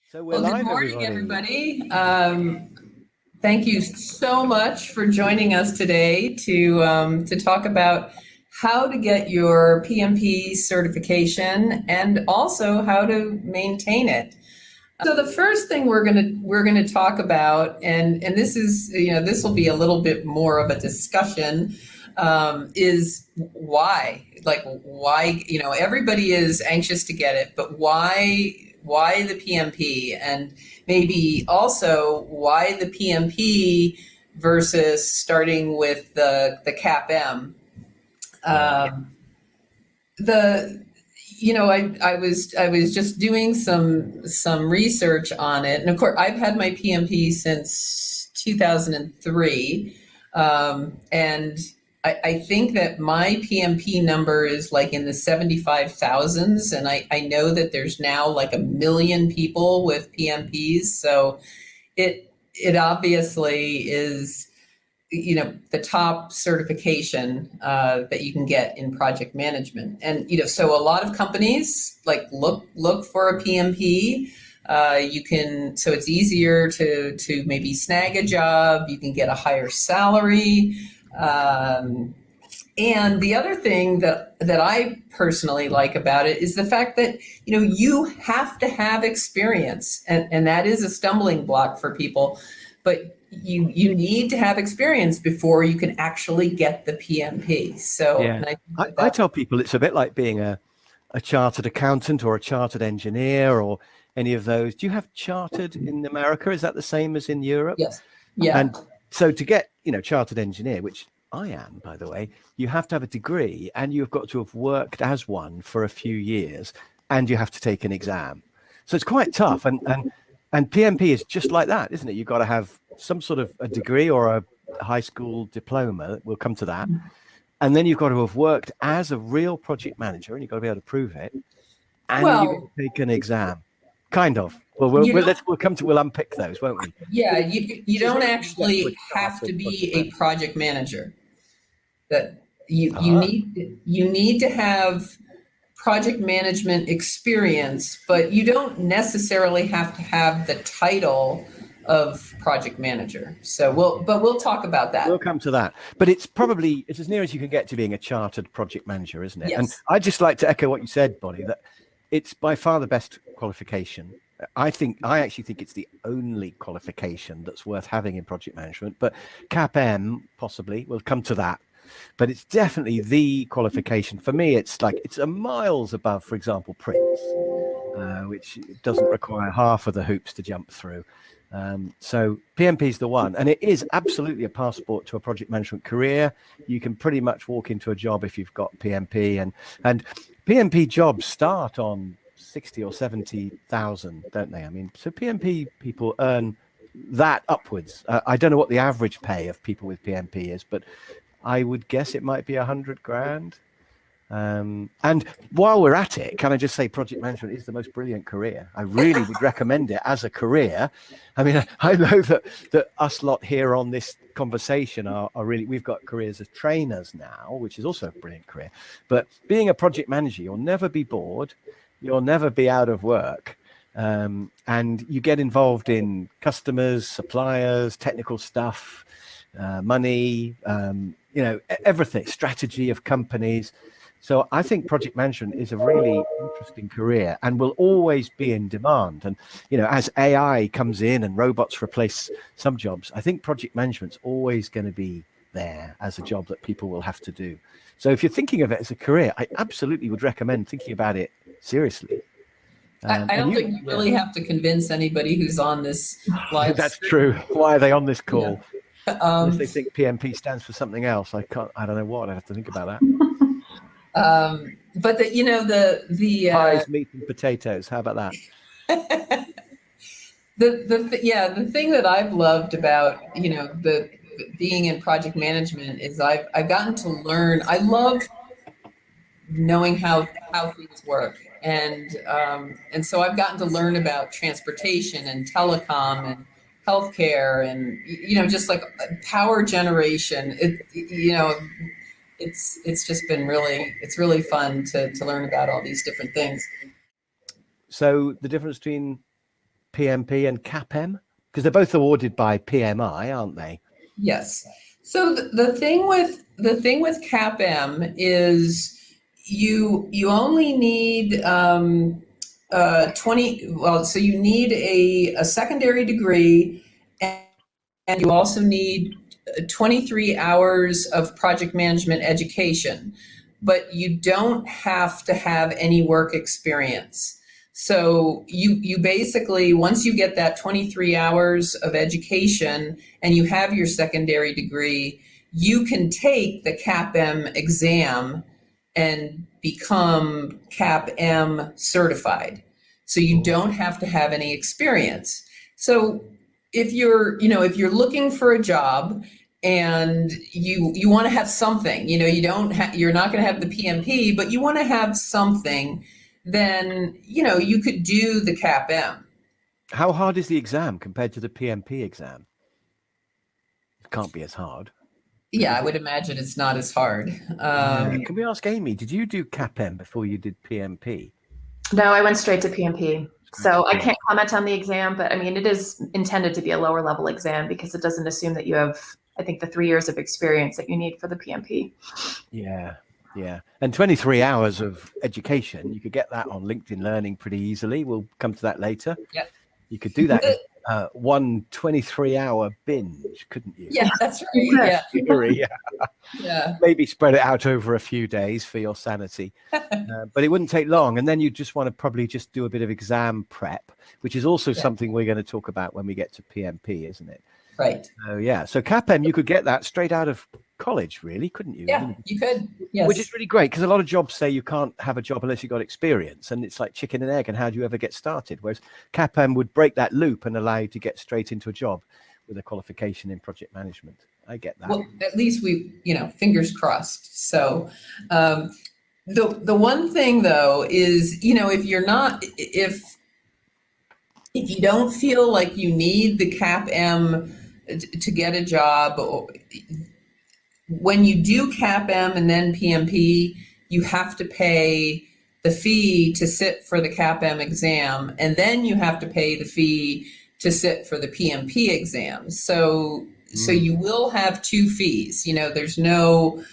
So we're Well, good live, morning, everybody. everybody. Thank you so much for joining us today to talk about how to get your PMP certification and also how to maintain it. So the first thing we're gonna talk about, and this is, this will be a little bit more of a discussion, is why. Like why, everybody is anxious to get it, but why the PMP, and maybe also why the PMP versus starting with the CapM. The I was just doing some research on it, and of course I've had my PMP since 2003, and I think that my PMP number is like in the 75,000s, and I know that there's now like 1 million people with PMPs, so it obviously is, the top certification that you can get in project management. And, so a lot of companies like look for a PMP. So it's easier to maybe snag a job. You can get a higher salary. And the other thing that I personally like about it is the fact that, you have to have experience, and that is a stumbling block for people. But you need to have experience before you can actually get the PMP. So Yeah, I tell people it's a bit like being a chartered accountant or a chartered engineer or any of those. Do you have chartered in America? Is that the same as in Europe? Yes. Yeah. And so to get, chartered engineer, which I am, by the way, you have to have a degree and you've got to have worked as one for a few years and you have to take an exam. So it's quite tough. And PMP is just like that, isn't it? You've got to have some sort of a degree or a high school diploma. We'll come to that. And then you've got to have worked as a real project manager, and you've got to be able to prove it. And you take an exam, kind of. Well, we'll unpick those, won't we? Yeah, you don't actually have to be a project manager. That you need to have project management experience, but you don't necessarily have to have the title of project manager. So we'll talk about that. We'll come to that. But it's as near as you can get to being a chartered project manager, isn't it? Yes. And I'd just like to echo what you said, Bonnie, that it's by far the best qualification. I actually think it's the only qualification that's worth having in project management. But CapM, possibly, we'll come to that. But it's definitely the qualification. For me, it's a miles above, for example, Prince, which doesn't require half of the hoops to jump through. So PMP is the one, and it is absolutely a passport to a project management career. You can pretty much walk into a job if you've got PMP, and PMP jobs start on 60 or 70,000, don't they? I mean, so PMP people earn that upwards. I don't know what the average pay of people with PMP is, but I would guess it might be 100 grand. And while we're at it, can I just say project management is the most brilliant career. I really would recommend it as a career. I mean, I know that us lot here on this conversation are really, we've got careers as trainers now, which is also a brilliant career. But being a project manager, you'll never be bored. You'll never be out of work. And you get involved in customers, suppliers, technical stuff, money, everything, strategy of companies. So I think project management is a really interesting career and will always be in demand. And, as AI comes in and robots replace some jobs, I think project management's always going to be there as a job that people will have to do. So if you're thinking of it as a career, I absolutely would recommend thinking about it seriously. I don't think you really have to convince anybody who's on this live. That's true. Why are they on this call? Yeah. Unless they think PMP stands for something else. I don't know what. I have to think about that. But the pies, meat, and potatoes. How about that? The thing that I've loved about the being in project management is I've gotten to learn. I love knowing how things work, and so I've gotten to learn about transportation and telecom and healthcare and just like power generation. It's just been really fun to learn about all these different things. So the difference between PMP and CapM? Because they're both awarded by PMI, aren't they? Yes. So the thing with CapM is you only need 20. Well, so you need a secondary degree, and you also need 23 hours of project management education, but you don't have to have any work experience. So you basically, once you get that 23 hours of education and you have your secondary degree, you can take the CapM exam and become CapM certified. So you don't have to have any experience. So if you're looking for a job and you want to have something, you're not going to have the PMP, but you want to have something, then you could do the CapM. How hard is the exam compared to the PMP exam? It can't be as hard. Yeah, I would imagine it's not as hard. Can we ask Amy, did you do CapM before you did PMP? No, I went straight to PMP. So I can't comment on the exam, but I mean, it is intended to be a lower level exam because it doesn't assume that you have, I think, the 3 years of experience that you need for the PMP. Yeah. And 23 hours of education, you could get that on LinkedIn Learning pretty easily. We'll come to that later. Yeah. You could do that in one 23-hour binge, couldn't you? Yeah, that's right. Yeah. Maybe spread it out over a few days for your sanity. But it wouldn't take long. And then you just want to probably just do a bit of exam prep, which is also something we're going to talk about when we get to PMP, isn't it? Right. So CapM, you could get that straight out of college, really, couldn't you? Yeah, you could. Yes. Which is really great, because a lot of jobs say you can't have a job unless you've got experience, and it's like chicken and egg, and how do you ever get started? Whereas CapM would break that loop and allow you to get straight into a job with a qualification in project management. I get that. Well, at least we, fingers crossed. So the one thing though is, if you don't feel like you need the CapM to get a job, when you do CapM and then PMP, you have to pay the fee to sit for the CapM exam, and then you have to pay the fee to sit for the PMP exam. So you will have two fees. There's no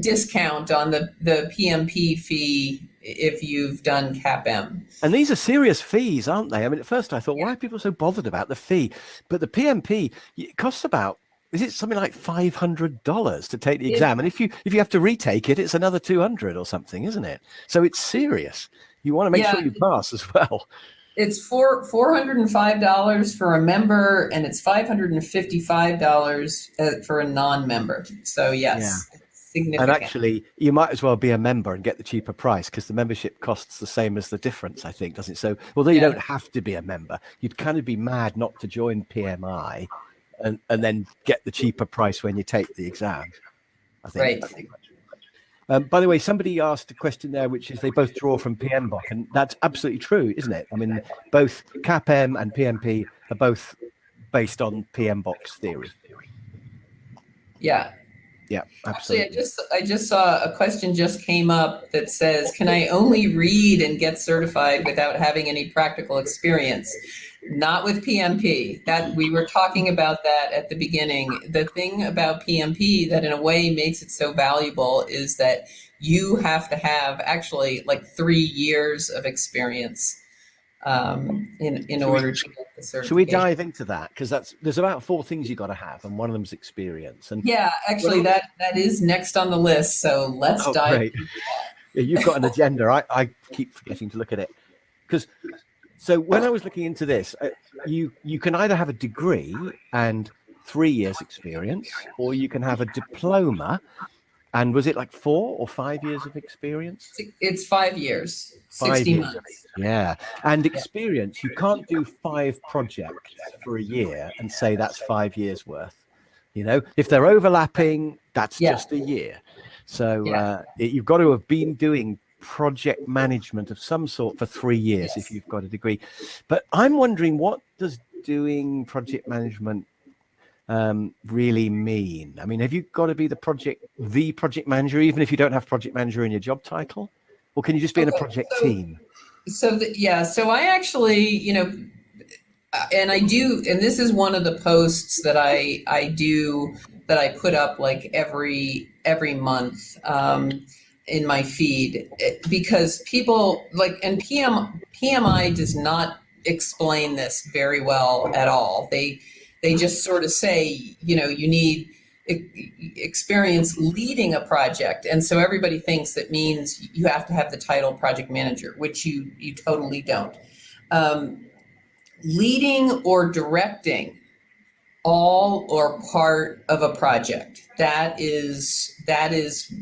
discount on the PMP fee if you've done CapM. And these are serious fees, aren't they? I mean, at first I thought, why are people so bothered about the fee? But the PMP, it costs about, is it something like $500 to take the exam? And if you have to retake it, it's another $200 or something, isn't it? So it's serious. You want to make sure you pass as well. It's $405 for a member, and it's $555 for a non-member. So yes. Yeah. And actually, you might as well be a member and get the cheaper price, because the membership costs the same as the difference, I think, doesn't it? So although you don't have to be a member, you'd kind of be mad not to join PMI and then get the cheaper price when you take the exam, I think. Right. By the way, somebody asked a question there, which is they both draw from PMBOK, and that's absolutely true, isn't it? I mean, both CapM and PMP are both based on PMBOK's theory. Yeah. Yeah, absolutely. Actually, I just saw a question just came up that says, can I only read and get certified without having any practical experience? Not with PMP. That we were talking about that at the beginning. The thing about PMP that in a way makes it so valuable is that you have to have actually like 3 years of experience in order to get the certification. Should we dive into that? Because there's about 4 things you got to have, and one of them is experience. And yeah, actually, that is next on the list. So let's dive. Great. Yeah, you've got an agenda. I keep forgetting to look at it. So when I was looking into this, you can either have a degree and 3 years experience, or you can have a diploma. And was it like 4 or 5 years of experience? It's 5 years, 60 months. Yeah. And experience, you can't do 5 projects for a year and say that's 5 years worth. If they're overlapping, that's just a year. So you've got to have been doing project management of some sort for 3 years if you've got a degree. But I'm wondering, what does doing project management really mean? I mean, have you got to be the project manager, even if you don't have project manager in your job title, or can you just be in a project team? So I actually, and I do, and this is one of the posts that I do, that I put up like every month in my feed, because people like, and PMI does not explain this very well at all. They just sort of say, you know, you need experience leading a project, and so everybody thinks that means you have to have the title project manager, which you totally don't. Leading or directing all or part of a project. That is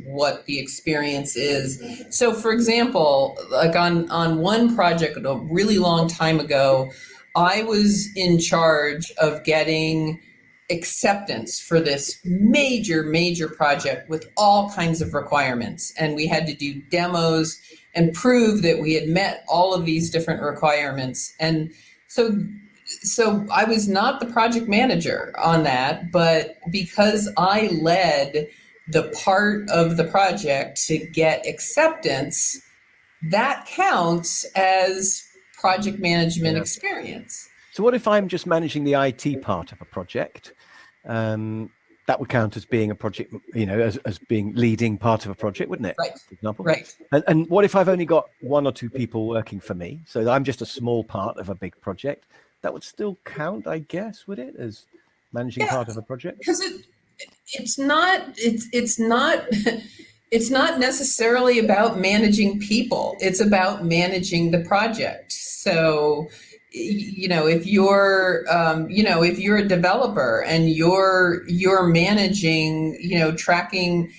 what the experience is. So for example, like on one project a really long time ago, I was in charge of getting acceptance for this major project with all kinds of requirements. And we had to do demos and prove that we had met all of these different requirements. And so I was not the project manager on that, but because I led the part of the project to get acceptance, that counts as project management experience. So what if I'm just managing the IT part of a project? That would count as being a project, you know, as being leading part of a project, wouldn't it? Right. For example. Right. And what if I've only got one or two people working for me? So I'm just a small part of a big project. That would still count, I guess, would it, as managing part of a project? Because it's not necessarily about managing people. It's about managing the project. So, you know, if you're a developer and you're managing, you know, tracking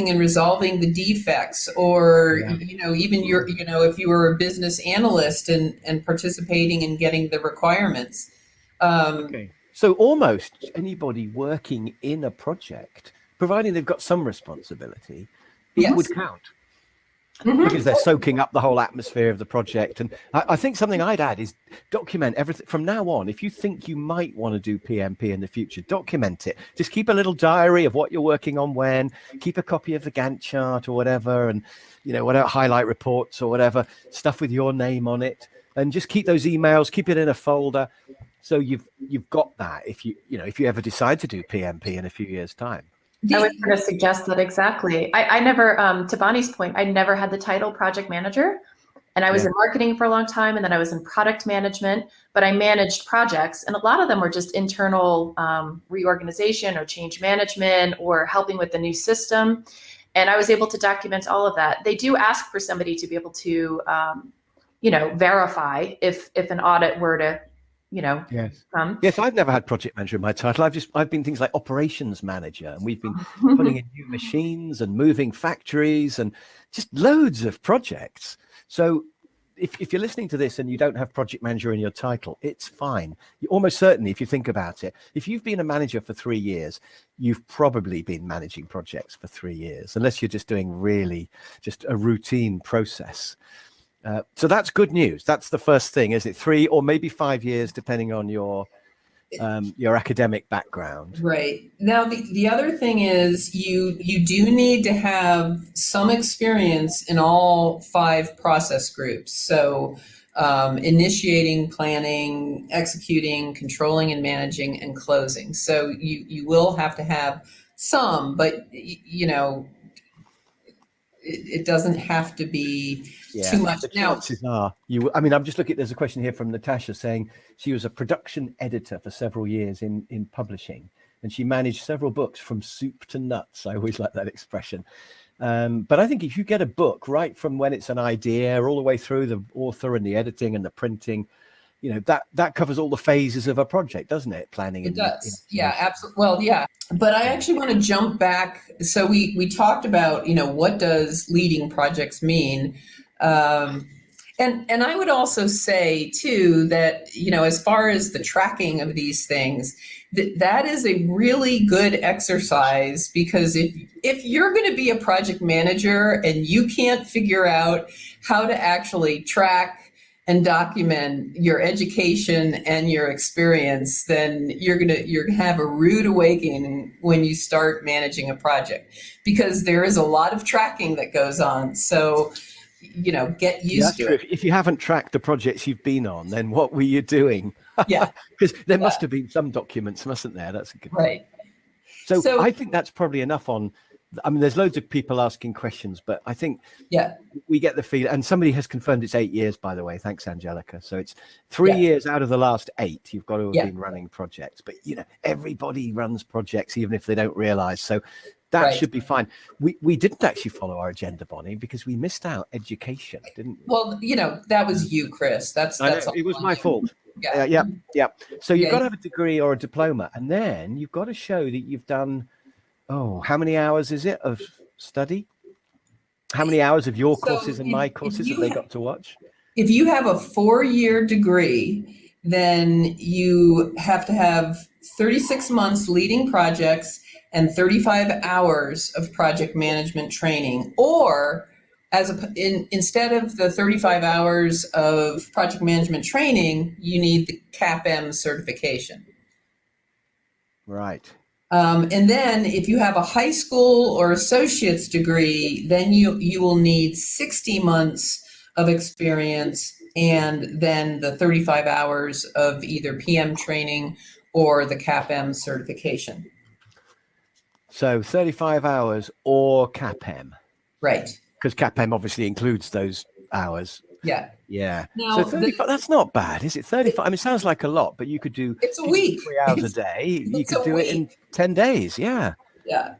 and resolving the defects, or you know, even if you were a business analyst and participating in getting the requirements. Okay. So almost anybody working in a project, providing they've got some responsibility, it would count. Mm-hmm. Because they're soaking up the whole atmosphere of the project. And I think something I'd add is document everything from now on. If you think you might want to do PMP in the future, document it. Just keep a little diary of what you're working on when, keep a copy of the Gantt chart or whatever, and, you know, whatever, highlight reports or whatever, stuff with your name on it, and just keep those emails, keep it in a folder. So you've got that if you ever decide to do PMP in a few years' time. I was going to suggest that exactly. I never, to Bonnie's point, I never had the title project manager, and I was in marketing for a long time, and then I was in product management, but I managed projects, and a lot of them were just internal reorganization or change management or helping with the new system. And I was able to document all of that. They do ask for somebody to be able to, verify if an audit were to, Yes. Yes, I've never had project manager in my title. I've been things like operations manager, and we've been putting in new machines and moving factories and just loads of projects. So if you're listening to this and you don't have project manager in your title, it's fine. Almost certainly, if you think about it, if you've been a manager for 3 years, you've probably been managing projects for 3 years, unless you're just doing really just a routine process. So that's good news. That's the first thing, is it 3 or maybe 5 years, depending on your academic background. Right. Now, the other thing is you do need to have some experience in all 5 process groups. So initiating, planning, executing, controlling and managing, and closing. So you will have to have some, but it doesn't have to be too much. The chances are I'm just looking, there's a question here from Natasha saying she was a production editor for several years in publishing, and she managed several books from soup to nuts. I always like that expression. But I think if you get a book right from when it's an idea all the way through the author and the editing and the printing, that covers all the phases of a project, doesn't it? Planning. It does. Yeah, absolutely. Well, yeah. But I actually want to jump back. So we talked about, what does leading projects mean? And I would also say too that, as far as the tracking of these things, that is a really good exercise, because if you're going to be a project manager and you can't figure out how to actually track and document your education and your experience, then you're gonna have a rude awakening when you start managing a project, because there is a lot of tracking that goes on. So, get used to it. If you haven't tracked the projects you've been on, then what were you doing? Yeah. Because there must have been some documents, mustn't there? That's a good point. Right. So I think that's probably enough I mean, there's loads of people asking questions, but I think we get the feel, and somebody has confirmed it's 8 years, by the way. Thanks, Angelica. So it's 3 years out of the last 8, you've got to have been running projects. But, everybody runs projects, even if they don't realize. So that should be fine. We didn't actually follow our agenda, Bonnie, because we missed out education, didn't we? Well, that was you, Chris. That's it was my fault. Yeah. So you've got to have a degree or a diploma, and then you've got to show that you've done, how many hours is it of study? How many hours of your courses and my courses have they got to watch? If you have a 4-year degree, then you have to have 36 months leading projects and 35 hours of project management training, or instead of the 35 hours of project management training, you need the CapM certification. Right. And then if you have a high school or associate's degree, then you will need 60 months of experience and then the 35 hours of either PM training or the CapM certification. So 35 hours or CapM. Right. Because CapM obviously includes those hours. Yeah. Yeah. Now, so 35, that's not bad, is it? 35, I mean, it sounds like a lot, but you could do it's a week. 3 hours a day. You could do it in 10 days. Yeah. Yeah.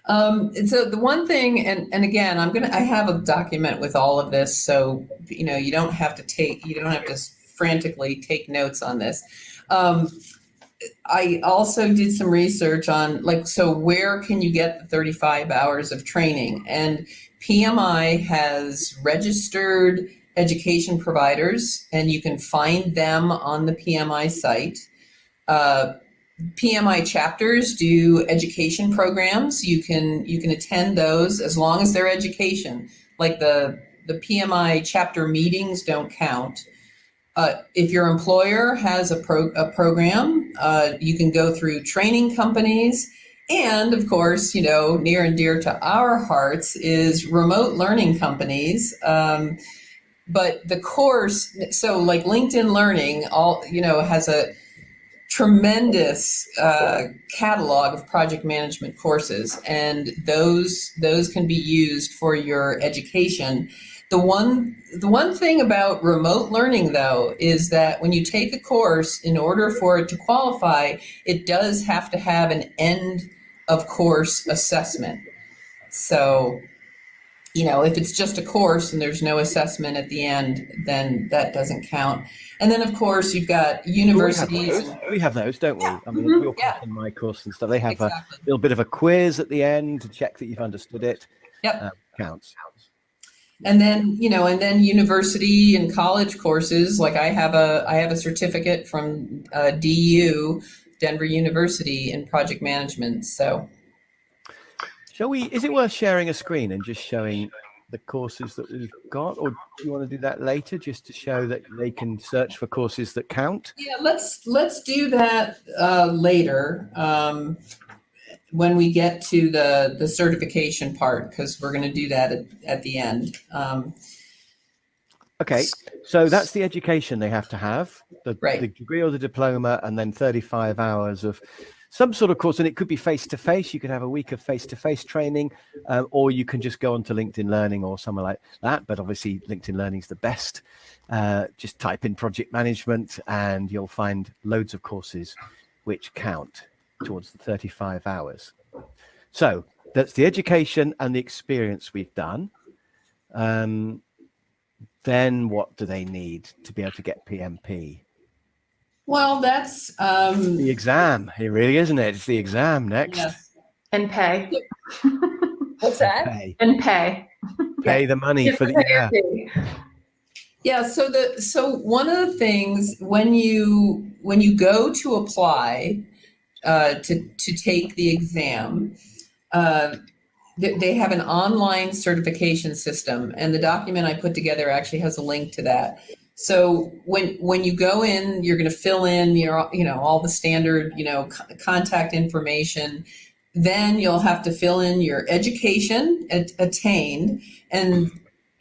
And so the one thing, and again, I have a document with all of this. So, you don't have to frantically take notes on this. I also did some research on where can you get the 35 hours of training? And PMI has registered education providers, and you can find them on the PMI site. PMI chapters do education programs. You can attend those as long as they're education. Like the PMI chapter meetings don't count. If your employer has a program, you can go through training companies. And of course, near and dear to our hearts is remote learning companies. But the course, so like LinkedIn Learning, has a tremendous catalog of project management courses, and those can be used for your education. The one thing about remote learning, though, is that when you take a course, in order for it to qualify, it does have to have an end of course assessment. So, if it's just a course and there's no assessment at the end, then that doesn't count. And then, of course, you've got universities. We have those, don't we? I mean, your course and my course and stuff, they have a little bit of a quiz at the end to check that you've understood it. Yep. Counts. And then, university and college courses, like I have a certificate from DU, Denver University, in project management. So is it worth sharing a screen and just showing the courses that we've got, or do you want to do that later just to show that they can search for courses that count? Yeah, let's do that later when we get to the certification part, because we're going to do that at the end. Okay, so that's the education they have to have, the degree or the diploma, and then 35 hours of some sort of course, and it could be face-to-face. You could have a week of face-to-face training, or you can just go onto LinkedIn Learning or somewhere like that. But obviously, LinkedIn Learning is the best. Just type in project management, and you'll find loads of courses which count towards the 35 hours. So that's the education and the experience we've done. Then what do they need to be able to get PMP? Well, that's the exam. It really, isn't it? It's the exam next. Yes. And pay. What's that? And pay. Pay the money for the Yeah. So one of the things when you go to apply to take the exam, they have an online certification system, and the document I put together actually has a link to that. So when you go in, you're going to fill in all the standard contact information. Then you'll have to fill in your education attained, and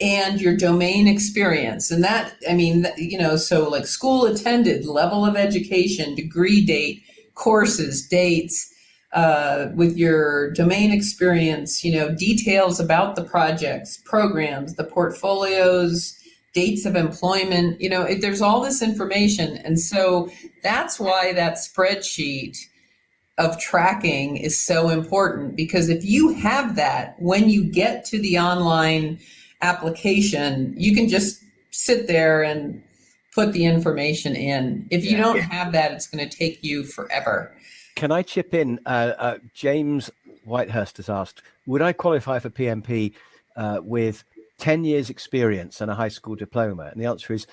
and your domain experience. And that, I mean, you know, so like school attended, level of education, degree date, courses, dates, with your domain experience, you know, details about the projects, programs, the portfolios, dates of employment, you know, there's all this information. And so that's why that spreadsheet of tracking is so important, because if you have that, when you get to the online application, you can just sit there and put the information in. If you don't have that, it's going to take you forever. Can I chip in? James Whitehurst has asked, would I qualify for PMP with 10 years experience and a high school diploma? And the answer is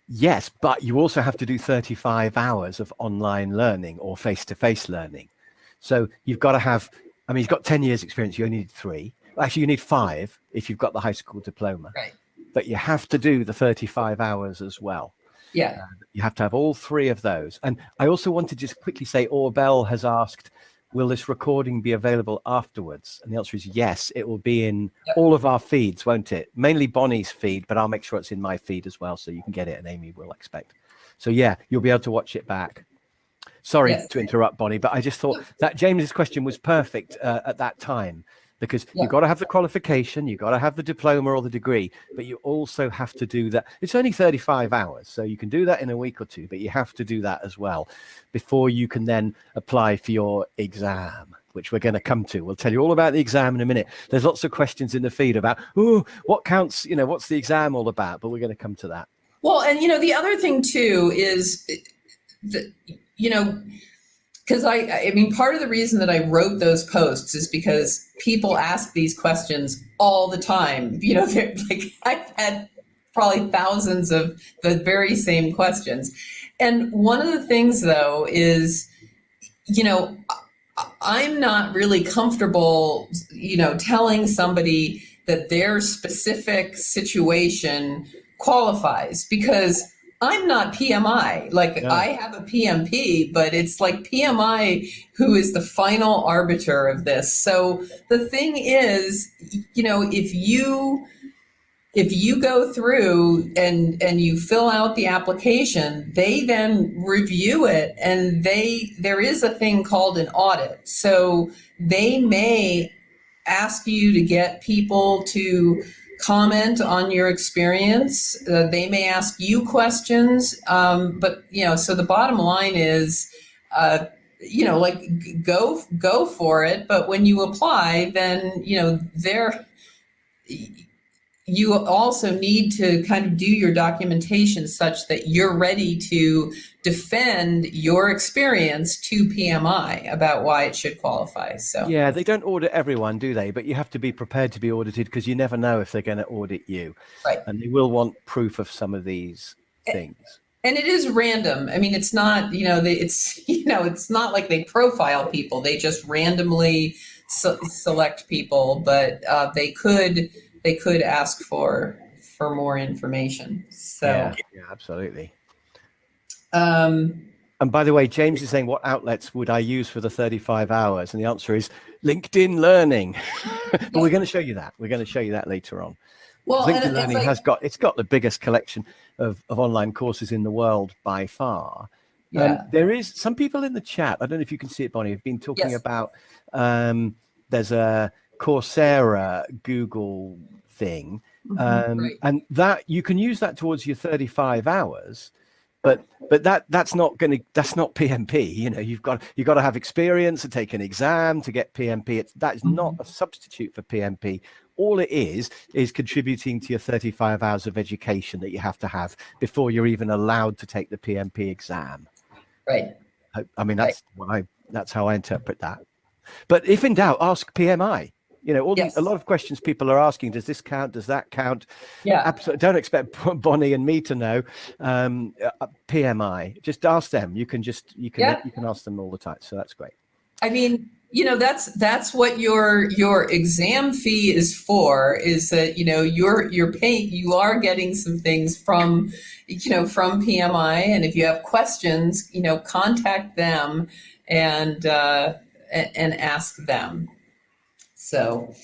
yes, but you also have to do 35 hours of online learning or face-to-face learning. So you've got to have, I mean, you've got 10 years experience, you only need 3. Actually, you need 5 if you've got the high school diploma. Right. But you have to do the 35 hours as well. Yeah. You have to have all 3 of those. And I also want to just quickly say, Orbel has asked, will this recording be available afterwards? And the answer is yes, it will be in all of our feeds, won't it? Mainly Bonnie's feed, but I'll make sure it's in my feed as well, so you can get it, and Amy will expect. So yeah, you'll be able to watch it back. Sorry to interrupt, Bonnie, but I just thought that James's question was perfect at that time, because you've got to have the qualification, you've got to have the diploma or the degree, but you also have to do that. It's only 35 hours, so you can do that in a week or 2, but you have to do that as well before you can then apply for your exam, which we're going to come to. We'll tell you all about the exam in a minute. There's lots of questions in the feed about, oh, what counts, you know, what's the exam all about? But we're going to come to that. Well, and, you know, the other thing too is, you know, because I mean, part of the reason that I wrote those posts is because people ask these questions all the time. You know, like I've had probably thousands of the very same questions. And one of the things, though, is, you know, I'm not really comfortable, you know, telling somebody that their specific situation qualifies, because I'm not PMI. Like, I have a PMP, but it's like PMI who is the final arbiter of this. So the thing is, you know, if you go through and you fill out the application, they then review it, and there is a thing called an audit. So they may ask you to get people to comment on your experience. They may ask you questions, but, you know, so the bottom line is, you know, like go for it. But when you apply, then, you know, you also need to kind of do your documentation such that you're ready to defend your experience to PMI about why it should qualify. So yeah, they don't audit everyone, do they? But you have to be prepared to be audited, because you never know if they're going to audit you. Right. And they will want proof of some of these things. And it is random. I mean, it's not, you know, it's not like they profile people. They just randomly select people, but they could ask for more information. So yeah, absolutely. And by the way, James is saying, what outlets would I use for the 35 hours? And the answer is LinkedIn Learning. But we're going to show you that. We're going to show you that later on. Well, LinkedIn Learning has got the biggest collection of online courses in the world by far. Yeah. There is some people in the chat, I don't know if you can see it, Bonnie, have been talking about there's a Coursera Google thing, and that you can use that towards your 35 hours, but that's not PMP. You know, you've got to have experience and take an exam to get PMP. That is not a substitute for PMP. All it is contributing to your 35 hours of education that you have to have before you're even allowed to take the PMP exam. Right. I mean, that's how I interpret that. But if in doubt, ask PMI. You know, a lot of questions people are asking, does this count? Does that count? Yeah. Absolutely. Don't expect Bonnie and me to know. PMI, just ask them. You can ask them all the time. So that's great. I mean, you know, that's what your exam fee is for, is that, you know, you're paying, you are getting some things from PMI. And if you have questions, you know, contact them and ask them. So,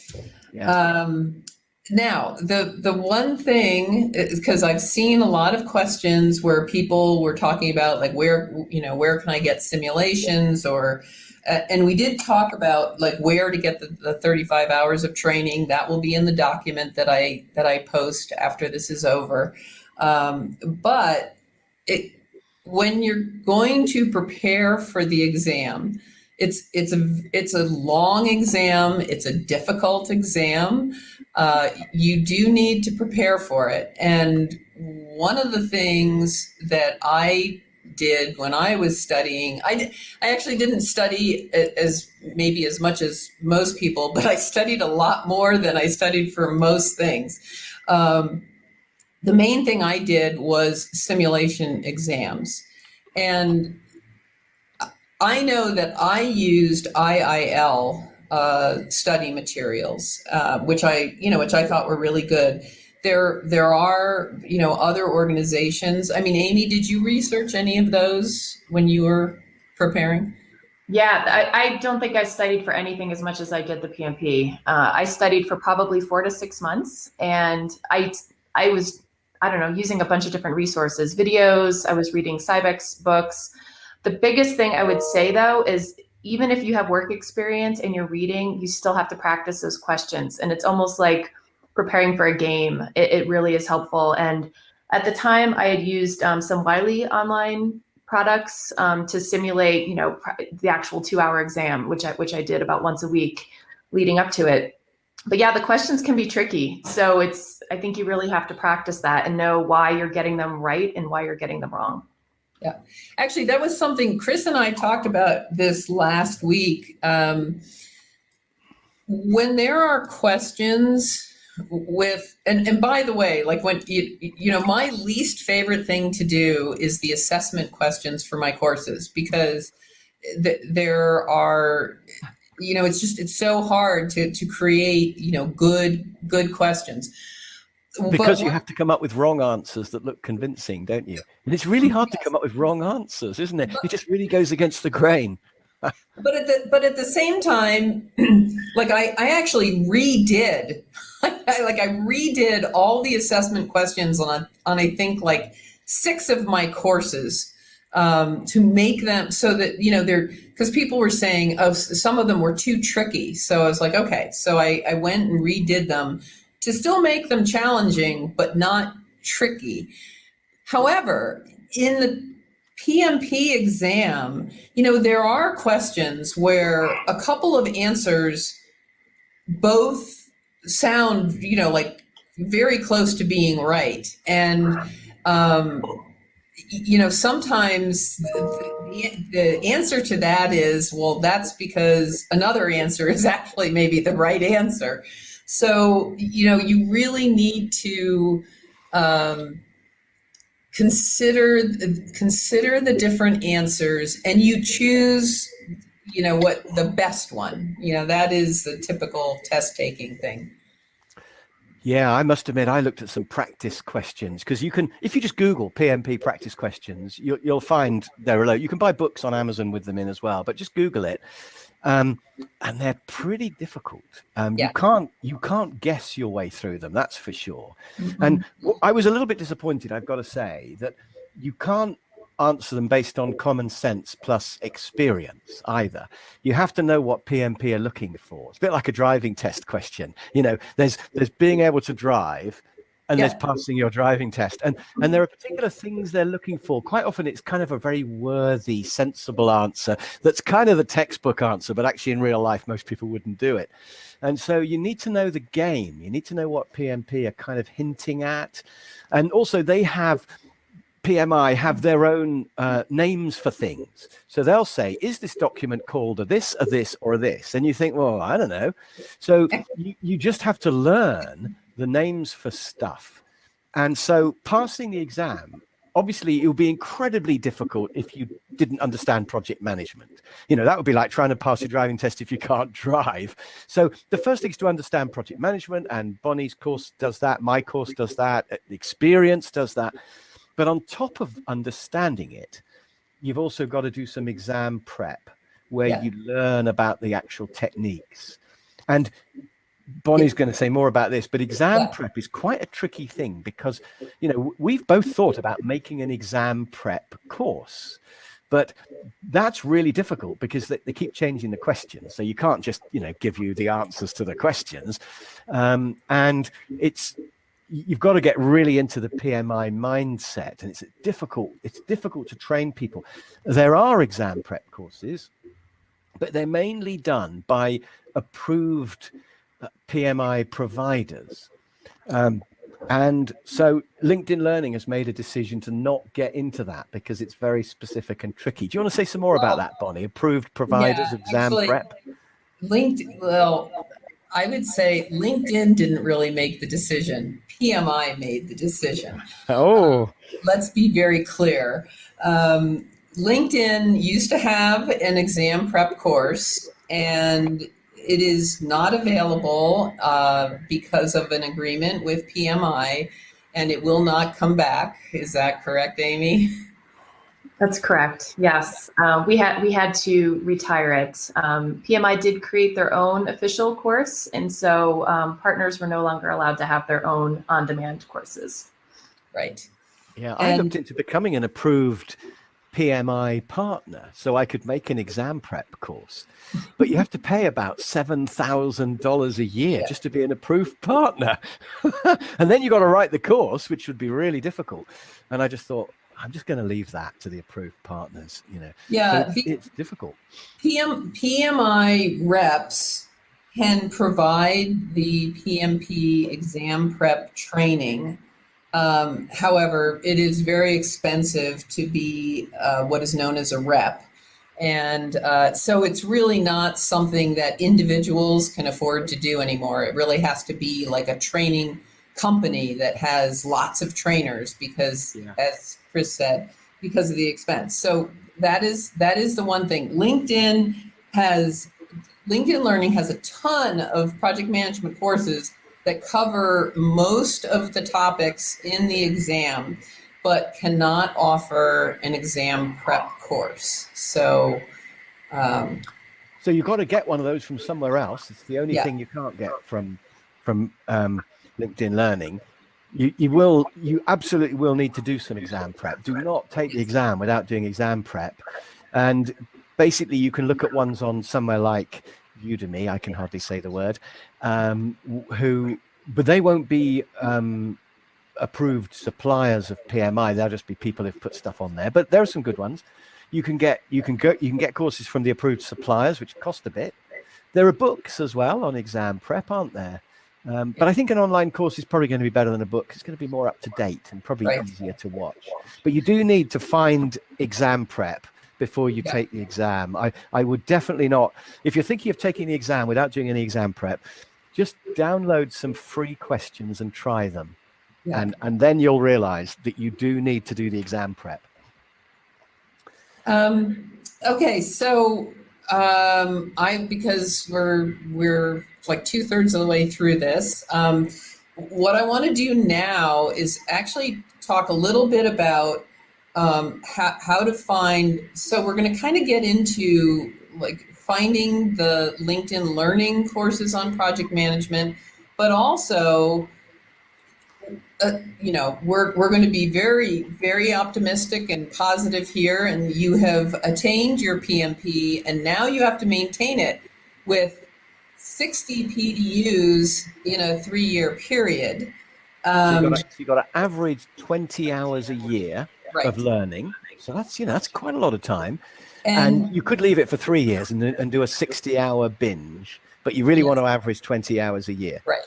Now, the one thing, because I've seen a lot of questions where people were talking about like where can I get simulations, or and we did talk about like where to get the 35 hours of training. That will be in the document that I post after this is over. But when you're going to prepare for the exam, it's a long exam. It's a difficult exam. You do need to prepare for it. And one of the things that I did when I was studying, I actually didn't study as much as most people, but I studied a lot more than I studied for most things. The main thing I did was simulation exams. And I know that I used IIL study materials, which I thought were really good. There are, other organizations. I mean, Amy, did you research any of those when you were preparing? Yeah, I don't think I studied for anything as much as I did the PMP. I studied for probably 4 to 6 months, and I was, I don't know, using a bunch of different resources, videos. I was reading Cybex books. The biggest thing I would say, though, is even if you have work experience and you're reading, you still have to practice those questions. And it's almost like preparing for a game. It really is helpful. And at the time, I had used some Wiley online products to simulate, the actual 2-hour exam, which I did about once a week leading up to it. But yeah, the questions can be tricky. So I think you really have to practice that and know why you're getting them right and why you're getting them wrong. Yeah, actually, that was something Chris and I talked about this last week. When there are questions with, and by the way, like when my least favorite thing to do is the assessment questions for my courses, because there are, it's so hard to create, good questions. Because you have to come up with wrong answers that look convincing, don't you? And it's really hard to come up with wrong answers, isn't it? It just really goes against the grain. But at the same time, like I actually redid, I redid all the assessment questions on I think like 6 of my courses to make them so that they're, because people were saying some of them were too tricky. So I was like, okay, so I went and redid them to still make them challenging, but not tricky. However, in the PMP exam, there are questions where a couple of answers both sound, like very close to being right. And, sometimes the answer to that is, well, that's because another answer is actually maybe the right answer. So, you really need to consider the different answers, and you choose, what the best one. That is the typical test taking thing. Yeah, I must admit, I looked at some practice questions, because you can, if you just Google PMP practice questions, you'll find they're a lot. You can buy books on Amazon with them in as well, but just Google it. And they're pretty difficult. Yeah. You can't guess your way through them, that's for sure. Mm-hmm. And I was a little bit disappointed, I've got to say, that you can't answer them based on common sense plus experience either. You have to know what PMP are looking for. It's a bit like a driving test question. There's being able to drive, and there's passing your driving test. And there are particular things they're looking for. Quite often it's kind of a very worthy, sensible answer that's kind of the textbook answer, but actually in real life, most people wouldn't do it. And so you need to know the game. You need to know what PMP are kind of hinting at. And also PMI have their own names for things. So they'll say, is this document called a this, or a this? And you think, well, I don't know. So you just have to learn the names for stuff. And so passing the exam, obviously it would be incredibly difficult if you didn't understand project management. That would be like trying to pass your driving test if you can't drive. So the first thing is to understand project management, and Bonnie's course does that. My course does that. The experience does that. But on top of understanding it, you've also got to do some exam prep where you learn about the actual techniques. And Bonnie's going to say more about this, but exam Yeah. prep is quite a tricky thing because, you know, we've both thought about making an exam prep course, but that's really difficult because they keep changing the questions. So you can't just, you know, give you the answers to the questions. And you've got to get really into the PMI mindset, and it's difficult to train people. There are exam prep courses, but they're mainly done by approved PMI providers. And so LinkedIn Learning has made a decision to not get into that because it's very specific and tricky. Do you want to say some more about that, Bonnie? Approved providers, exam prep? I would say LinkedIn didn't really make the decision. PMI made the decision. Oh. Let's be very clear. LinkedIn used to have an exam prep course, and it is not available because of an agreement with PMI, and it will not come back. Is that correct, Amy? That's correct. Yes, we had to retire it. PMI did create their own official course, and so partners were no longer allowed to have their own on-demand courses. Right. Yeah, I looked into becoming an approved PMI partner so I could make an exam prep course, but you have to pay about $7,000 a year just to be an approved partner. And then you got to write the course, which would be really difficult. And I just thought, I'm just going to leave that to the approved partners, you know. Yeah, so it's difficult. PMI reps can provide the PMP exam prep training. However, it is very expensive to be what is known as a rep. And so it's really not something that individuals can afford to do anymore. It really has to be like a training company that has lots of trainers because, as Chris said, because of the expense. So that is the one thing. LinkedIn Learning has a ton of project management courses that cover most of the topics in the exam, but cannot offer an exam prep course. So you've got to get one of those from somewhere else. It's the only thing you can't get from LinkedIn Learning. You absolutely will need to do some exam prep. Do not take the exam without doing exam prep. And basically you can look at ones on somewhere like Udemy, I can hardly say the word, but they won't be approved suppliers of PMI. They'll just be people who've put stuff on there. But there are some good ones. You can get courses from the approved suppliers, which cost a bit. There are books as well on exam prep, aren't there? But I think an online course is probably going to be better than a book. It's going to be more up to date and probably easier to watch. But you do need to find exam prep before you take the exam. I would definitely not, if you're thinking of taking the exam without doing any exam prep, just download some free questions and try them. Yeah. And then you'll realize that you do need to do the exam prep. Okay, so because we're like 2/3 of the way through this, what I want to do now is actually talk a little bit about how to find. So we're going to kind of get into like finding the LinkedIn Learning courses on project management, but also we're going to be very, very optimistic and positive here, and you have attained your PMP, and now you have to maintain it with 60 PDUs in a 3-year period. So you've got to average 20 hours a year of learning. So that's quite a lot of time. And you could leave it for 3 years and do a 60-hour binge, but you really want to average 20 hours a year. Right.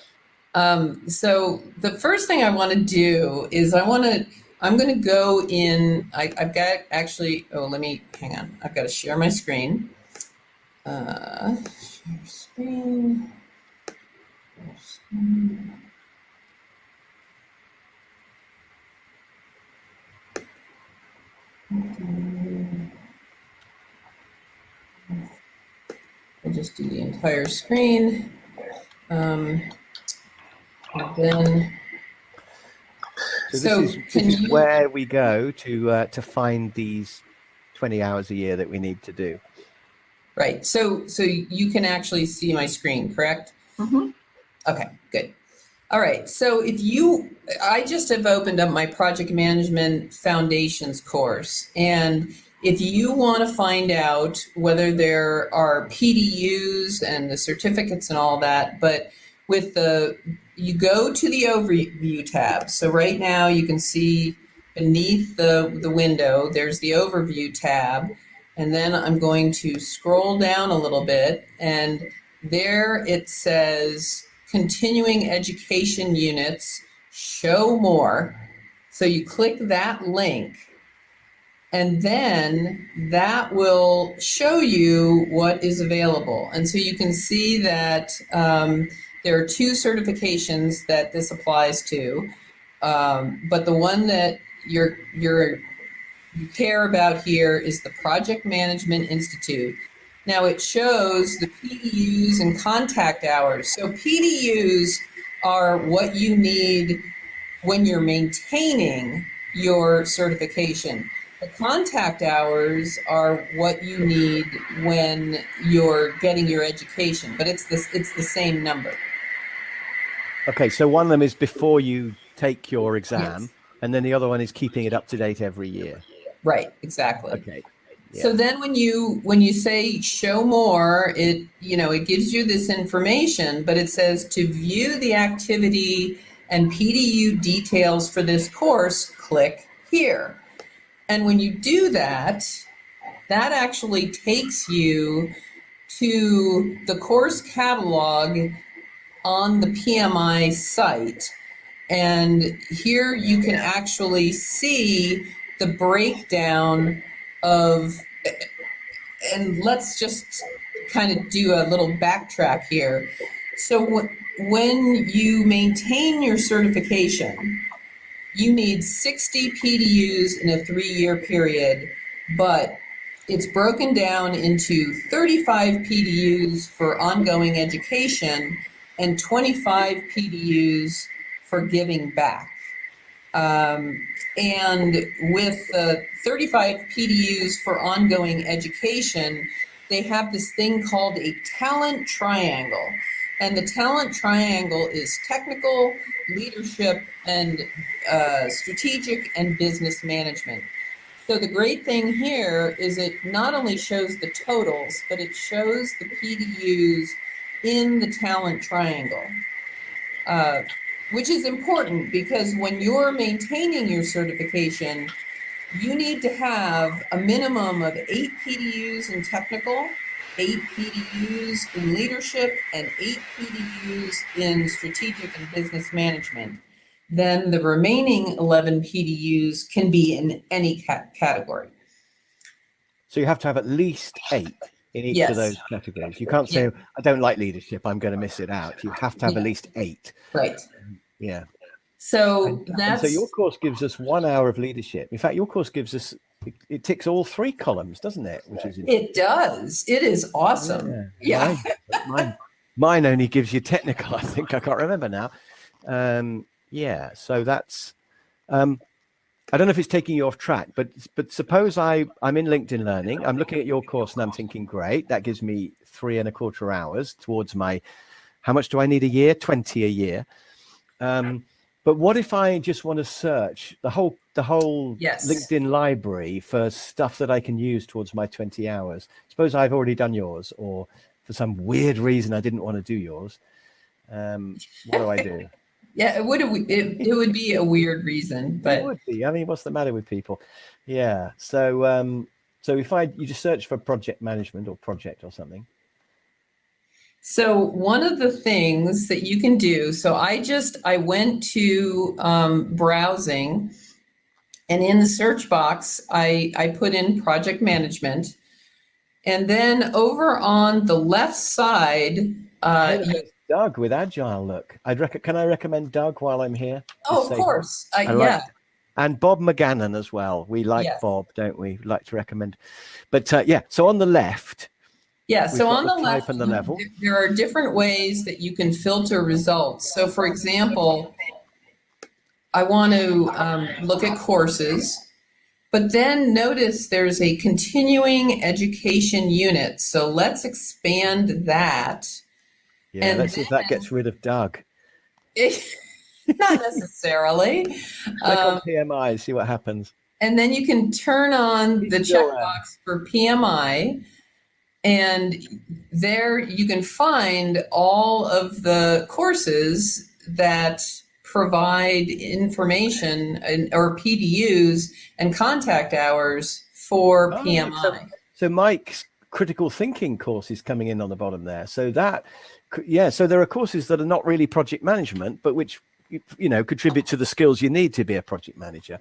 So the first thing I want to do is I'm going to go in, I've got actually, hang on. I've got to share my screen. Share screen. I'll just do the entire screen. And then, this is where we go to find these 20 hours a year that we need to do. Right. So you can actually see my screen, correct? Mm-hmm. Okay, good. All right, so I just have opened up my Project Management Foundations course, and if you want to find out whether there are PDUs and the certificates and all that, but you go to the Overview tab. So right now you can see beneath the window, there's the Overview tab, and then I'm going to scroll down a little bit, and there it says continuing education units, show more. So you click that link, and then that will show you what is available. And so you can see that there are 2 certifications that this applies to, but the one that you care about here is the Project Management Institute. Now it shows the PDUs and contact hours. So PDUs are what you need when you're maintaining your certification. The contact hours are what you need when you're getting your education, but it's the same number. Okay, so one of them is before you take your exam, Yes. and then the other one is keeping it up to date every year. Right, exactly. Okay. Yeah. So then when you say show more, it gives you this information, but it says to view the activity and PDU details for this course, click here. And when you do that, that actually takes you to the course catalog on the PMI site. And here you can actually see the breakdown of, and let's just kind of do a little backtrack here. So when you maintain your certification, you need 60 PDUs in a 3-year period, but it's broken down into 35 PDUs for ongoing education and 25 PDUs for giving back. And with 35 PDUs for ongoing education, they have this thing called a talent triangle. And the talent triangle is technical, leadership, and strategic and business management. So the great thing here is it not only shows the totals, but it shows the PDUs in the talent triangle, which is important because when you're maintaining your certification, you need to have a minimum of 8 PDUs in technical, 8 PDUs in leadership, and 8 PDUs in strategic and business management. Then the remaining 11 PDUs can be in any category. So you have to have at least 8 in each Yes. of those categories. You can't say, I don't like leadership, I'm going to miss it out. You have to have at least 8. Right. Yeah. So so your course gives us 1 hour of leadership. In fact, your course gives us, it ticks all 3 columns, doesn't it? Which is it does. It is awesome. Yeah. Mine only gives you technical, I think. I can't remember now. Yeah. So that's, I don't know if it's taking you off track, but suppose I'm in LinkedIn Learning. I'm looking at your course and I'm thinking, great, that gives me 3.25 hours towards my, how much do I need a year? 20 a year. But what if I just want to search the whole Yes. LinkedIn library for stuff that I can use towards my 20 hours? Suppose I've already done yours, or for some weird reason I didn't want to do yours. What do I do? Yeah, it would be a weird reason, but it would be. I mean, what's the matter with people? Yeah. So you just search for project management or project or something. So one of the things that you can do, so I went to browsing, and in the search box, I put in project management. And then over on the left side, Doug with Agile Look. Can I recommend Doug while I'm here? Oh, of course. Yeah. And Bob McGannon as well. We like Bob, don't we? Like to recommend. But yeah, so on the left. Yeah, so on the left, and the level. There are different ways that you can filter results. So for example, I want to look at courses, but then notice there's a continuing education unit. So let's expand that. Yeah, And let's see if that gets rid of Doug. not necessarily. Click on PMI, see what happens. And then you can turn on He's the still there. checkbox for PMI, and there you can find all of the courses that provide information or PDUs and contact hours for PMI. So Mike's critical thinking course is coming in on the bottom there. So that, yeah, so there are courses that are not really project management, but which, you know, contribute to the skills you need to be a project manager.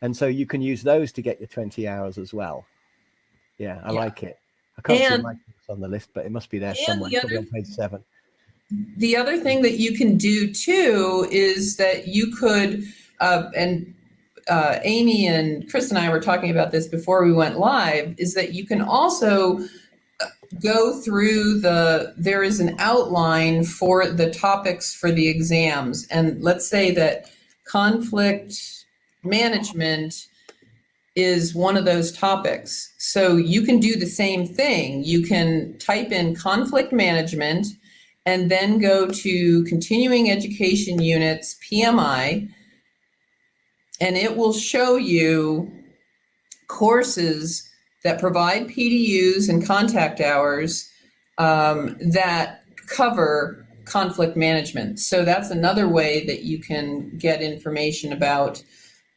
And so you can use those to get your 20 hours as well. Yeah, I like it. I can't see Mike's on the list, but it must be there somewhere, probably on page 7. The other thing that you can do too is that you could, Amy and Chris and I were talking about this before we went live, is that you can also go through there is an outline for the topics for the exams. And let's say that conflict management is one of those topics. So you can do the same thing. You can type in conflict management and then go to continuing education units, PMI, and it will show you courses that provide PDUs and contact hours that cover conflict management. So that's another way that you can get information about,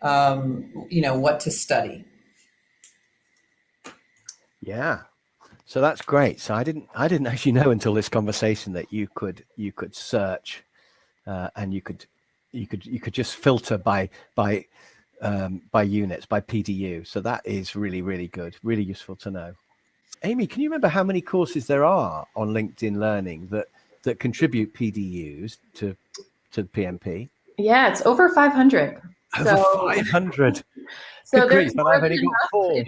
what to study. Yeah. So that's great. So I didn't actually know until this conversation that you could search and you could just filter by units, by PDU. So that is really, really good, really useful to know. Amy, can you remember how many courses there are on LinkedIn Learning that contribute PDUs to PMP? Yeah, it's over 500. Over 500. So Good there's grief, more I've than only got enough. 4.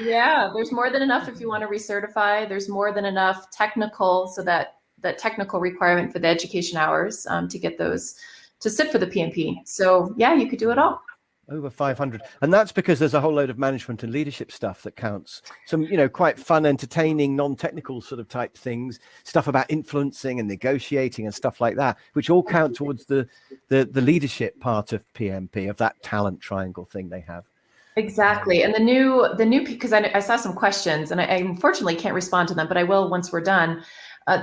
Yeah, there's more than enough if you want to recertify. There's more than enough technical, so that technical requirement for the education hours to get those to sit for the PMP. So yeah, you could do it all. Over 500. And that's because there's a whole load of management and leadership stuff that counts. Some, quite fun, entertaining, non-technical sort of type things, stuff about influencing and negotiating and stuff like that, which all count towards the leadership part of PMP, of that talent triangle thing they have. Exactly. And the new, because I saw some questions and I unfortunately can't respond to them, but I will once we're done.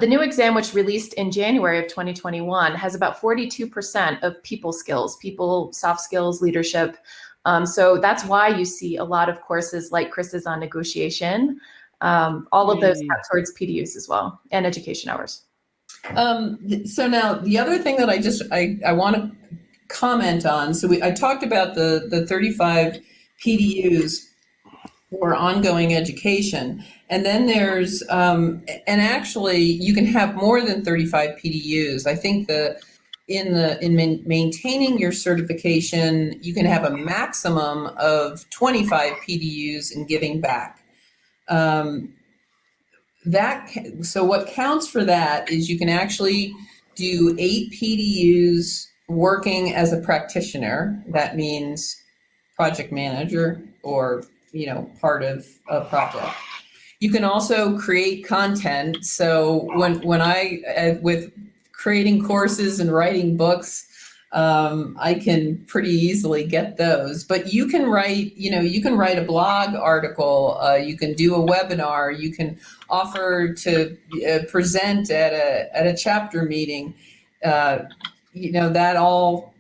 The new exam, which released in January of 2021, has about 42% of people skills, soft skills, leadership. So that's why you see a lot of courses like Chris's on negotiation. All of those count towards PDUs as well, and education hours. So now the other thing that I want to comment on. So I talked about the 35 PDUs for ongoing education. And then there's, and actually you can have more than 35 PDUs. I think in maintaining your certification, you can have a maximum of 25 PDUs in giving back. So what counts for that is you can actually do 8 PDUs working as a practitioner. That means project manager or part of a project. You can also create content. So when I with creating courses and writing books, I can pretty easily get those. But you can write, a blog article. You can do a webinar. You can offer to present at a chapter meeting. That all.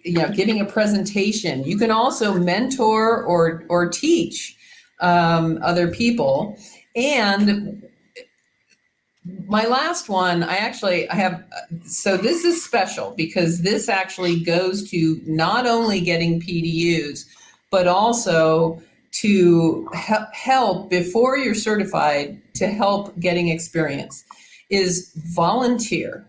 Giving a presentation. You can also mentor or teach other people. And my last one, I have, so this is special because this actually goes to not only getting PDUs, but also to help before you're certified, to help getting experience, is volunteer.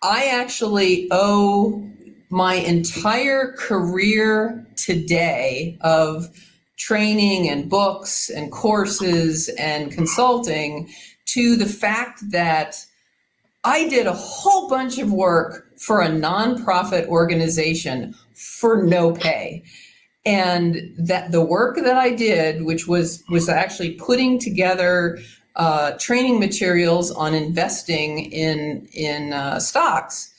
I actually owe my entire career today of training and books and courses and consulting to the fact that I did a whole bunch of work for a nonprofit organization for no pay. And that the work that I did, which was actually putting together training materials on investing in stocks.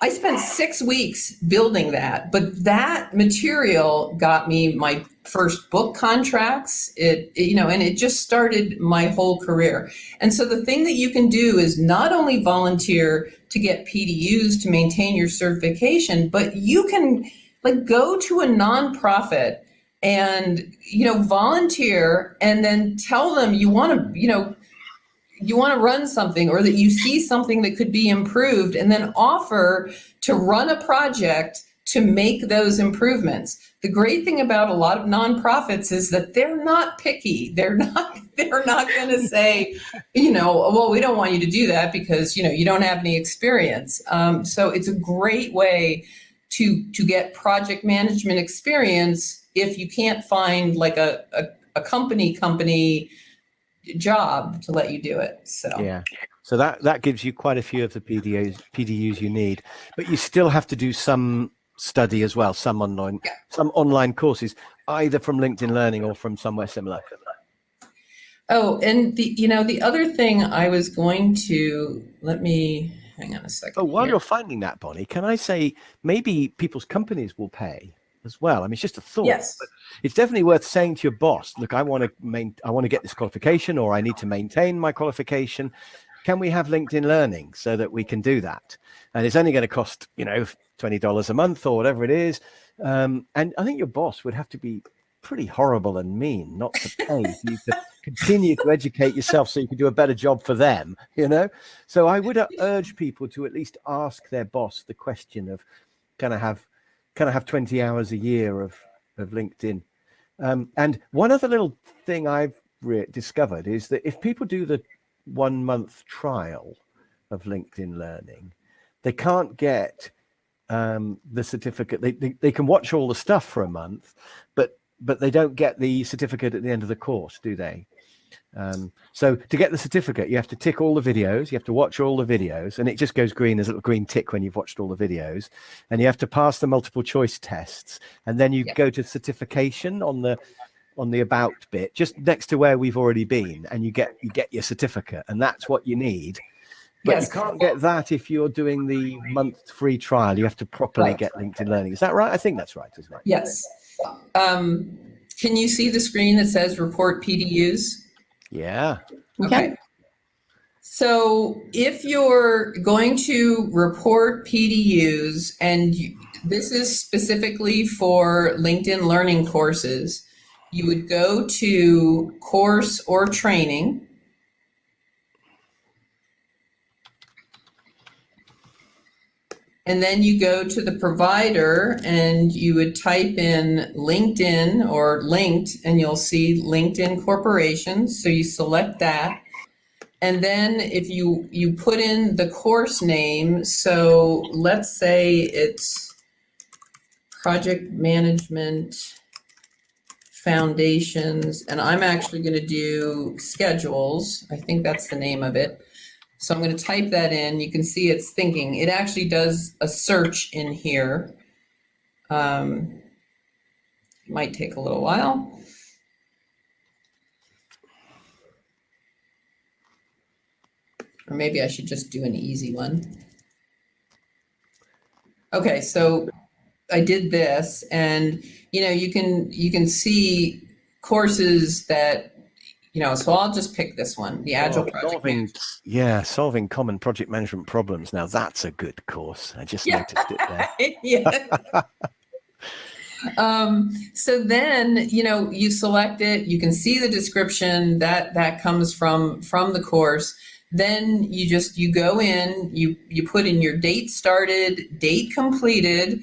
I spent 6 weeks building that, but that material got me my first book contracts. And it just started my whole career. And so the thing that you can do is not only volunteer to get PDUs to maintain your certification, but you can go to a nonprofit and, volunteer and then tell them you want to run something, or that you see something that could be improved, and then offer to run a project to make those improvements. The great thing about a lot of nonprofits is that they're not picky. They're not going to say, well, we don't want you to do that because, you don't have any experience. So it's a great way to get project management experience if you can't find a company job to let you do it. So yeah, so that gives you quite a few of the PDUs you need, but you still have to do some study as well, some online courses, either from LinkedIn Learning or from somewhere similar. Oh, and the other thing I was going to, let me hang on a second. Oh, while you're finding that, Bonnie, can I say maybe people's companies will pay as well? I mean, it's just a thought. Yes. But it's definitely worth saying to your boss, look, I want to get this qualification, or I need to maintain my qualification. Can we have LinkedIn Learning so that we can do that? And it's only going to cost, $20 a month or whatever it is. And I think your boss would have to be pretty horrible and mean not to pay for you to continue to educate yourself so you can do a better job for them, So I would urge people to at least ask their boss the question of, can I have 20 hours a year of LinkedIn? And one other little thing I've discovered is that if people do the 1 month trial of LinkedIn Learning, they can't get the certificate. They can watch all the stuff for a month, but they don't get the certificate at the end of the course, do they? So to get the certificate, you have to tick all the videos, you have to watch all the videos, and it just goes green as a little green tick when you've watched all the videos, and you have to pass the multiple choice tests, and then you go to certification on the about bit, just next to where we've already been, and you get your certificate, and that's what you need. But you can't get that if you're doing the month free trial. You have to properly get LinkedIn Learning. Is that right? I think that's right, isn't it? Yes. Can you see the screen that says report PDUs? Yeah. Okay. So if you're going to report PDUs, and this is specifically for LinkedIn Learning courses, you would go to course or training. And then you go to the provider and you would type in LinkedIn or linked, and you'll see LinkedIn Corporation. So you select that. And then if you put in the course name, so let's say it's Project Management Foundations, and I'm actually going to do schedules. I think that's the name of it. So I'm going to type that in. You can see it's thinking. It actually does a search in here. It might take a little while. Or maybe I should just do an easy one. Okay, so I did this, and you can see courses that, so I'll just pick this one, the Agile Project Management. Solving common project management problems. Now that's a good course. I just noticed it there. Yeah. So then, you select it, you can see the description that comes from the course. Then you go in, you put in your date started, date completed.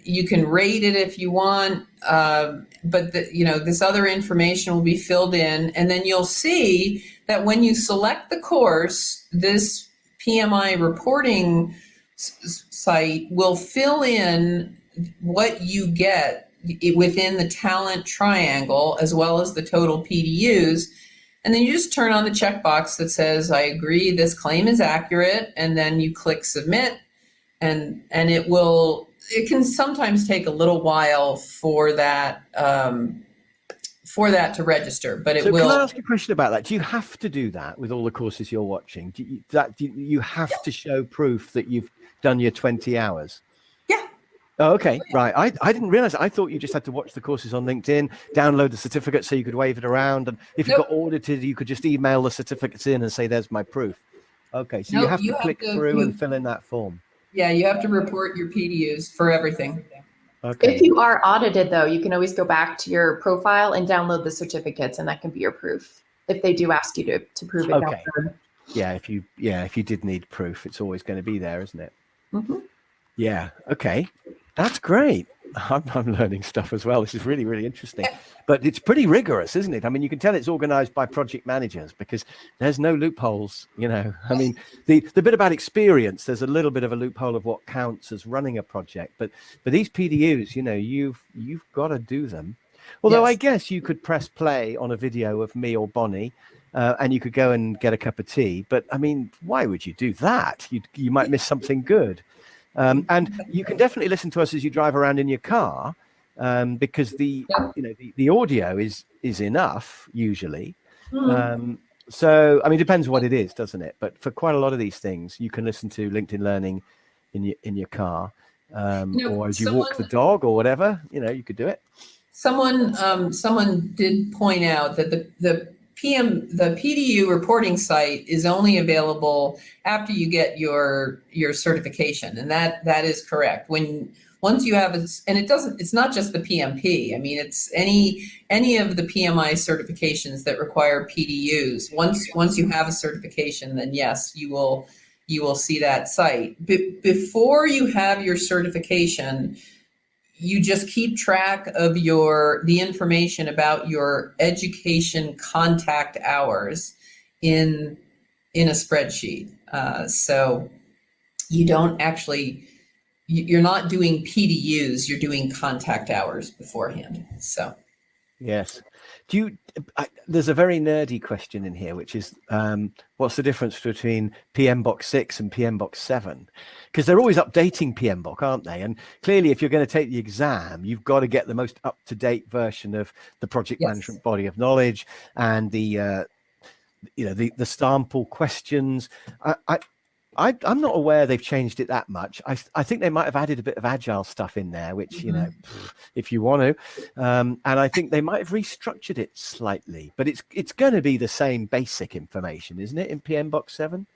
You can rate it if you want, but this other information will be filled in, and then you'll see that when you select the course, this PMI reporting site will fill in what you get within the talent triangle, as well as the total PDUs. And then you just turn on the checkbox that says, I agree, this claim is accurate, and then you click submit, and it can sometimes take a little while for that for that to register, but it So will. can I ask a question about that? Do you have to do that with all the courses you're watching? Do you have to show proof that you've done your 20 hours? Yeah. Oh, okay, right. I didn't realize. I thought you just had to watch the courses on LinkedIn, download the certificate so you could wave it around, and if you got audited, you could just email the certificates in and say, "There's my proof." Okay, so you have to click through and fill in that form. Yeah, you have to report your PDUs for everything. Okay. If you are audited, though, you can always go back to your profile and download the certificates, and that can be your proof if they do ask you to prove it. Okay. Yeah, if you did need proof, it's always going to be there, isn't it? Mm-hmm. Yeah. Okay. That's great. I'm learning stuff as well. This is really, really interesting. But it's pretty rigorous, isn't it? I mean, you can tell it's organized by project managers because there's no loopholes, you know. I mean, the bit about experience, there's a little bit of a loophole of what counts as running a project. But these PDUs, you know, you've got to do them. Although I guess you could press play on a video of me or Bonnie and you could go and get a cup of tea. But I mean, why would you do that? You might miss something good. And you can definitely listen to us as you drive around in your car, because the audio is enough usually. So I mean, it depends what it is, doesn't it? But for quite a lot of these things, you can listen to LinkedIn Learning in your car, or as you walk the dog or whatever. You know, you could do it. Someone did point out that the PDU reporting site is only available after you get your certification, and that is correct. Once you have it's not just the PMP. I mean, it's any of the PMI certifications that require PDUs. Once you have a certification, then yes, you will see that site. Before you have your certification, you just keep track of the information about your education contact hours in a spreadsheet. So you don't actually, you're not doing PDUs, you're doing contact hours beforehand. So. Yes. There's a very nerdy question in here, which is what's the difference between PM Box 6 and PM Box 7? Because they're always updating PM Box, aren't they? And clearly, if you're going to take the exam, you've got to get the most up-to-date version of the project management body of knowledge and the sample questions. I'm not aware they've changed it that much. I think they might have added a bit of agile stuff in there, which, you know, if you want to. And I think they might have restructured it slightly, but it's going to be the same basic information, isn't it, in PM Box 7?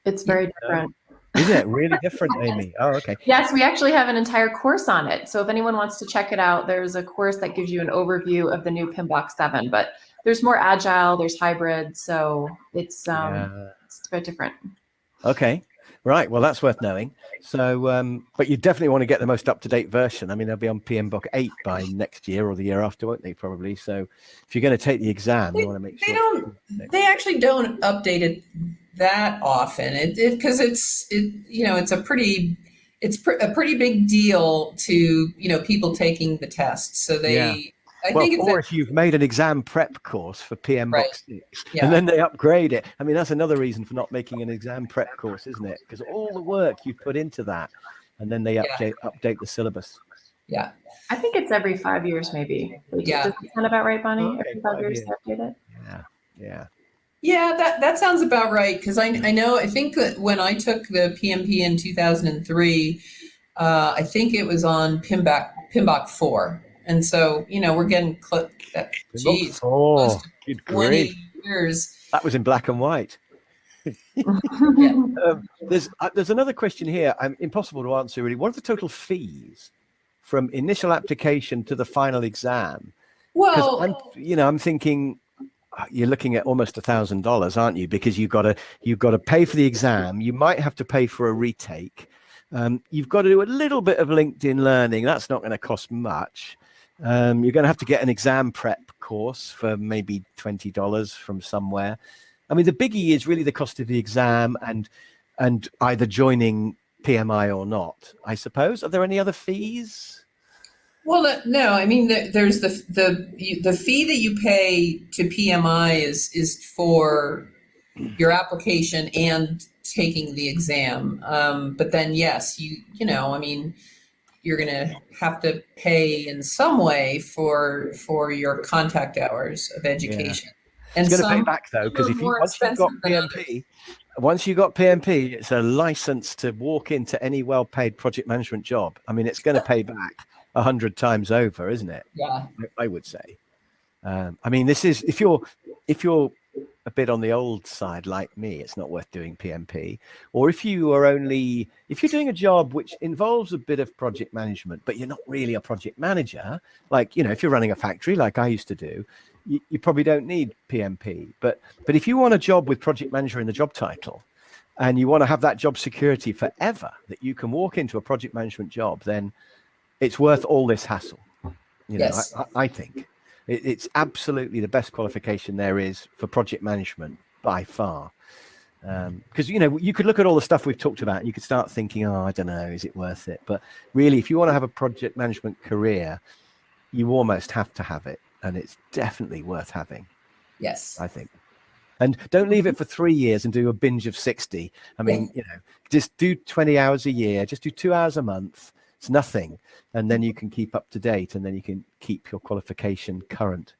It's very different. Is it really different, Amy? Oh, okay. Yes, we actually have an entire course on it. So if anyone wants to check it out, there's a course that gives you an overview of the new PM Box 7, but there's more agile, there's hybrid. So it's a bit different. Okay, right. Well, that's worth knowing. So, but you definitely want to get the most up-to-date version. I mean, they'll be on PM Book 8 by next year or the year after, won't they? Probably. So, if you're going to take the exam, you want to make sure. They actually don't update it that often. Because it's a pretty big deal to people taking the test. So they. Yeah. If you've made an exam prep course for PM Box 6 and then they upgrade it. I mean, that's another reason for not making an exam prep course, isn't it? Because all the work you put into that and then they update the syllabus. Yeah. I think it's every 5 years, maybe. Does that sound about right, Bonnie? Every 5 years they update it? Yeah. Yeah, that sounds about right. Because I think that when I took the PMP in 2003, I think it was on PMBOK 4. And so, we're getting close to 20 years. That was in black and white. There's another question here. Impossible to answer, really. What are the total fees from initial application to the final exam? Well, I'm thinking you're looking at almost $1,000, aren't you? Because you've got to pay for the exam. You might have to pay for a retake. You've got to do a little bit of LinkedIn Learning. That's not going to cost much. You're going to have to get an exam prep course for maybe $20 from somewhere. I mean, the biggie is really the cost of the exam and either joining PMI or not, I suppose. Are there any other fees? Well, no. I mean, there's the fee that you pay to PMI is for your application and taking the exam. But then, yes, you're going to have to pay in some way for your contact hours of education. And It's going to pay some back though, because are if you more once you've got expensive than others. PMP, once you got PMP, it's a license to walk into any well-paid project management job. I mean, it's going to pay back 100 times over, isn't it? Yeah. I would say. I mean, this is if you're a bit on the old side like me, it's not worth doing PMP. Or if you're doing a job which involves a bit of project management, but you're not really a project manager, like, you know, if you're running a factory like I used to do, you probably don't need PMP. But if you want a job with project manager in the job title, and you want to have that job security forever, that you can walk into a project management job, then it's worth all this hassle. You know, Yes. I think it's absolutely the best qualification there is for project management by far. Because, you know, you could look at all the stuff we've talked about and you could start thinking, oh, I don't know, is it worth it? But really, if you want to have a project management career, you almost have to have it. And it's definitely worth having. Yes. I think. And don't leave it for 3 years and do a binge of 60. I mean, you know, just do 20 hours a year, just do 2 hours a month. It's nothing. And then you can keep up to date, and then you can keep your qualification current.